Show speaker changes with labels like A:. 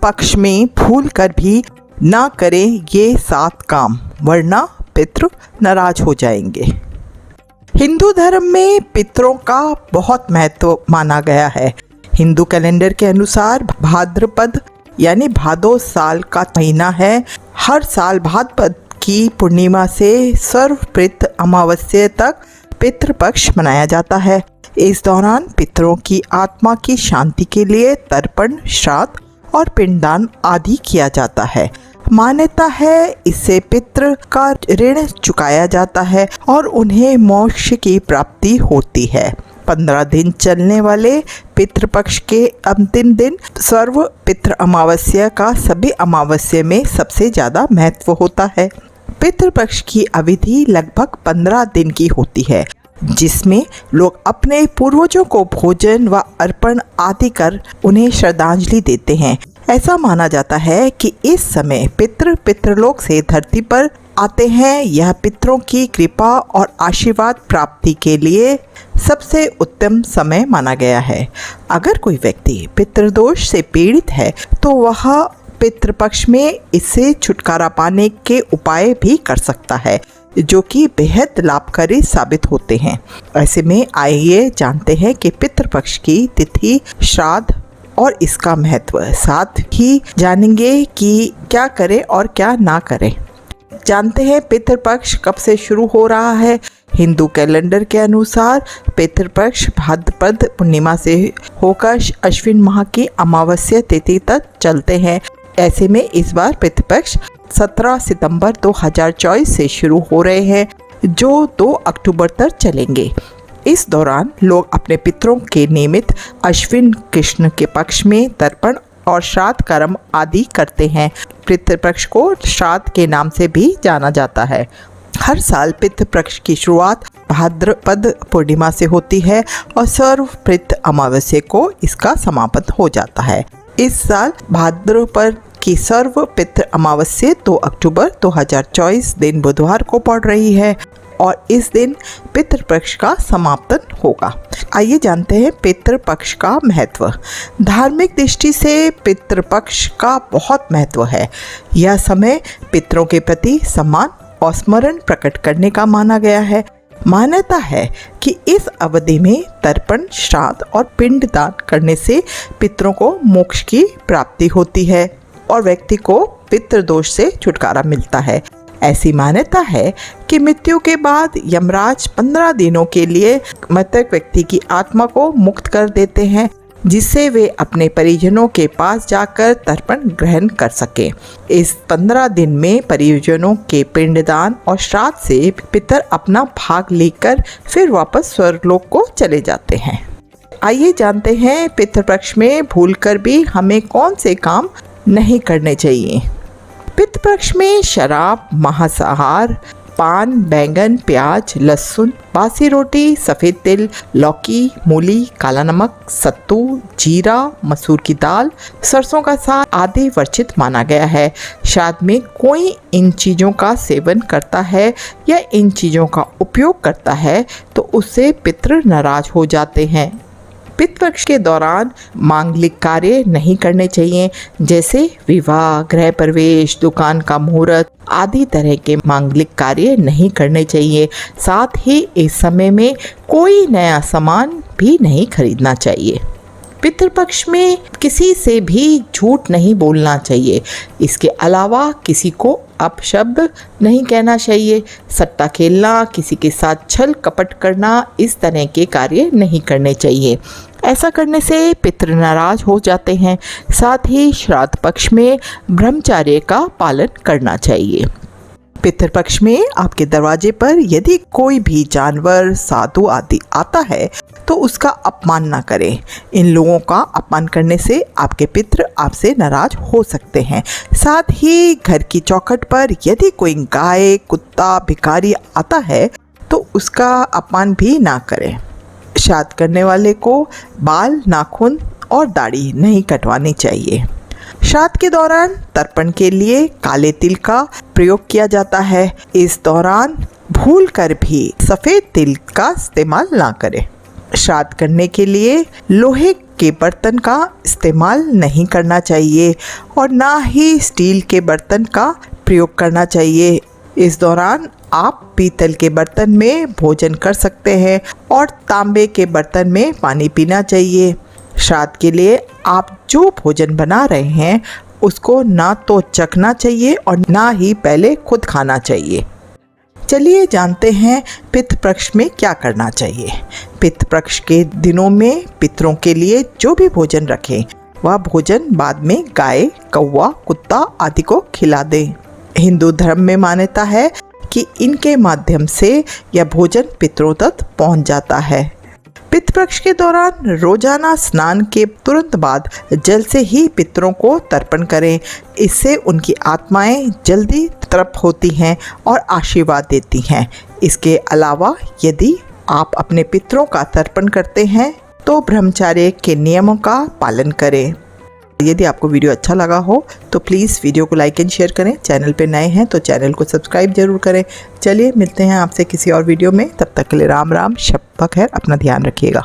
A: पक्ष में भूल कर भी ना करें ये 7 काम, वरना पितृ नाराज हो जाएंगे। हिंदू धर्म में पितरों का बहुत महत्व माना गया है। हिंदू कैलेंडर के अनुसार भाद्रपद यानी भादो साल का महीना है। हर साल भाद्रपद की पूर्णिमा से सर्वपितृ अमावस्या तक पितृपक्ष मनाया जाता है। इस दौरान पितरों की आत्मा की शांति के लिए तर्पण, श्राद्ध और पिंडदान आदि किया जाता है। मान्यता है इससे पितृ का ऋण चुकाया जाता है और उन्हें मोक्ष की प्राप्ति होती है। 15 दिन चलने वाले पितृपक्ष के अंतिम दिन सर्व पितृ अमावस्या का सभी अमावस्या में सबसे ज़्यादा महत्व होता है। पितृपक्ष की अवधि लगभग 15 दिन की होती है, जिसमें लोग अपने पूर्वजों को भोजन व अर्पण आदि कर उन्हें श्रद्धांजलि देते हैं। ऐसा माना जाता है कि इस समय पितृलोक से धरती पर आते हैं। यह पितरों की कृपा और आशीर्वाद प्राप्ति के लिए सबसे उत्तम समय माना गया है। अगर कोई व्यक्ति पितृदोष से पीड़ित है तो वह पितृपक्ष में इससे छुटकारा पाने के उपाय भी कर सकता है, जो कि बेहद लाभकारी साबित होते हैं। ऐसे में आइए जानते हैं कि पितृपक्ष की तिथि, श्राद्ध और इसका महत्व। साथ ही जानेंगे कि क्या करें और क्या ना करें। जानते हैं पितृपक्ष कब से शुरू हो रहा है। हिंदू कैलेंडर के अनुसार पितृपक्ष भाद्रपद पूर्णिमा से होकर अश्विन माह की अमावस्या तिथि तक चलते हैं। ऐसे में इस बार पितृपक्ष 17 सितंबर 2024 से शुरू हो रहे हैं, जो 2 अक्टूबर तक चलेंगे। इस दौरान लोग अपने पितरों के निमित्त अश्विन कृष्ण के पक्ष में तर्पण और श्राद्ध कर्म आदि करते हैं। पितृपक्ष को श्राद्ध के नाम से भी जाना जाता है। हर साल पितृपक्ष की शुरुआत भाद्रपद पूर्णिमा से होती है और सर्वपितृ अमावस्या को इसका समापन हो जाता है। इस साल भाद्रपद की सर्वपितृ अमावस्या 2 अक्टूबर 2024 दिन बुधवार को पड़ रही है और इस दिन पितृपक्ष का समापन होगा। आइए जानते हैं पितृपक्ष का महत्व। धार्मिक दृष्टि से पितृपक्ष का बहुत महत्व है। यह समय पितरों के प्रति सम्मान और स्मरण प्रकट करने का माना गया है। मान्यता है कि इस अवधि में तर्पण, श्राद्ध और पिंडदान करने से पितरों को मोक्ष की प्राप्ति होती है और व्यक्ति को पितृदोष से छुटकारा मिलता है। ऐसी मान्यता है कि मृत्यु के बाद यमराज 15 दिनों के लिए मृतक व्यक्ति की आत्मा को मुक्त कर देते हैं, जिससे वे अपने परिजनों के पास जाकर तर्पण ग्रहण कर सकें। इस 15 दिन में परिजनों के पिंडदान और श्राद्ध से पितर अपना भाग लेकर फिर वापस स्वर्गलोक को चले जाते हैं। आइए जानते हैं पितृपक्ष में भूलकर भी हमें कौन से काम नहीं करने चाहिए। पितृपक्ष में शराब, मांसाहार, पान, बैंगन, प्याज, लहसुन, बासी रोटी, सफ़ेद तिल, लौकी, मूली, काला नमक, सत्तू, जीरा, मसूर की दाल, सरसों का साग आदि वर्जित माना गया है। श्राद्ध में कोई इन चीज़ों का सेवन करता है या इन चीज़ों का उपयोग करता है तो उससे पितृ नाराज हो जाते हैं। पितृपक्ष के दौरान मांगलिक कार्य नहीं करने चाहिए, जैसे विवाह, गृह प्रवेश, दुकान का मुहूर्त आदि तरह के मांगलिक कार्य नहीं करने चाहिए। साथ ही इस समय में कोई नया सामान भी नहीं खरीदना चाहिए। पितृपक्ष में किसी से भी झूठ नहीं बोलना चाहिए। इसके अलावा किसी को अपशब्द नहीं कहना चाहिए। सट्टा खेलना, किसी के साथ छल कपट करना, इस तरह के कार्य नहीं करने चाहिए। ऐसा करने से पितृ नाराज हो जाते हैं। साथ ही श्राद्ध पक्ष में ब्रह्मचर्य का पालन करना चाहिए। पितृपक्ष में आपके दरवाजे पर यदि कोई भी जानवर, साधु आदि आता है तो उसका अपमान ना करें। इन लोगों का अपमान करने से आपके पितृ आपसे नाराज हो सकते हैं। साथ ही घर की चौखट पर यदि कोई गाय, कुत्ता, भिखारी आता है तो उसका अपमान भी ना करें। श्राद्ध करने वाले को बाल, नाखून और दाढ़ी नहीं कटवानी चाहिए। श्राद्ध के दौरान तर्पण के लिए काले तिल का प्रयोग किया जाता है। इस दौरान भूल कर भी सफ़ेद तिल का इस्तेमाल ना करें। श्राद्ध करने के लिए लोहे के बर्तन का इस्तेमाल नहीं करना चाहिए और ना ही स्टील के बर्तन का प्रयोग करना चाहिए। इस दौरान आप पीतल के बर्तन में भोजन कर सकते हैं और तांबे के बर्तन में पानी पीना चाहिए। श्राद्ध के लिए आप जो भोजन बना रहे हैं उसको ना तो चखना चाहिए और ना ही पहले खुद खाना चाहिए। चलिए जानते हैं पितृ पक्ष में क्या करना चाहिए। पितृ पक्ष के दिनों में पितरों के लिए जो भी भोजन रखें वह भोजन बाद में गाय, कौवा, कुत्ता आदि को खिला दें। हिंदू धर्म में मान्यता है कि इनके माध्यम से यह भोजन पितरों तक पहुंच जाता है। पितृपक्ष के दौरान रोजाना स्नान के तुरंत बाद जल से ही पितरों को तर्पण करें। इससे उनकी आत्माएं जल्दी तृप्त होती हैं और आशीर्वाद देती हैं। इसके अलावा यदि आप अपने पितरों का तर्पण करते हैं तो ब्रह्मचर्य के नियमों का पालन करें। यदि आपको वीडियो अच्छा लगा हो तो प्लीज़ वीडियो को लाइक एंड शेयर करें। चैनल पे नए हैं तो चैनल को सब्सक्राइब जरूर करें। चलिए मिलते हैं आपसे किसी और वीडियो में। तब तक के लिए राम राम, शब्द खैर, अपना ध्यान रखिएगा।